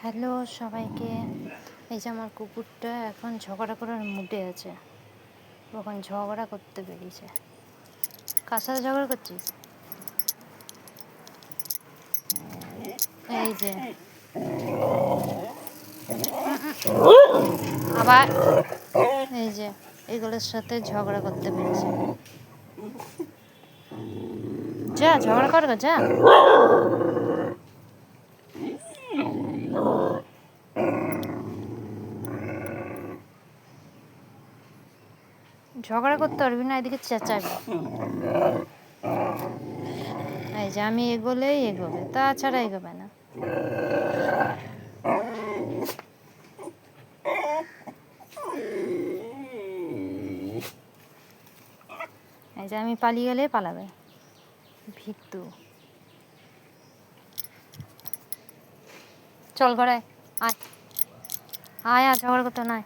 Hello সবাইকে। এই যে আমার কুকুরটা এখন ঝগড়া করার মুডে আছে। এখন ঝগড়া করতে বেরিয়েছে। কার সাথে ঝগড়া করছিস? এই যে আবার এই যে এগুলোর সাথে ঝগড়া করতে পেরেছে। যা ঝগড়া কর গো, যা। ঝগড়া করতে পারবি না, এদিকে চেঁচাবি। এই যে আমি এগোলেই এগোবে, তাছাড়া এগোবে না। এই যে আমি পালিয়ে গেলে পালাবে, ভিতু। চল ঘরে আয়, আয় আর ঝগড়া করতে নাই।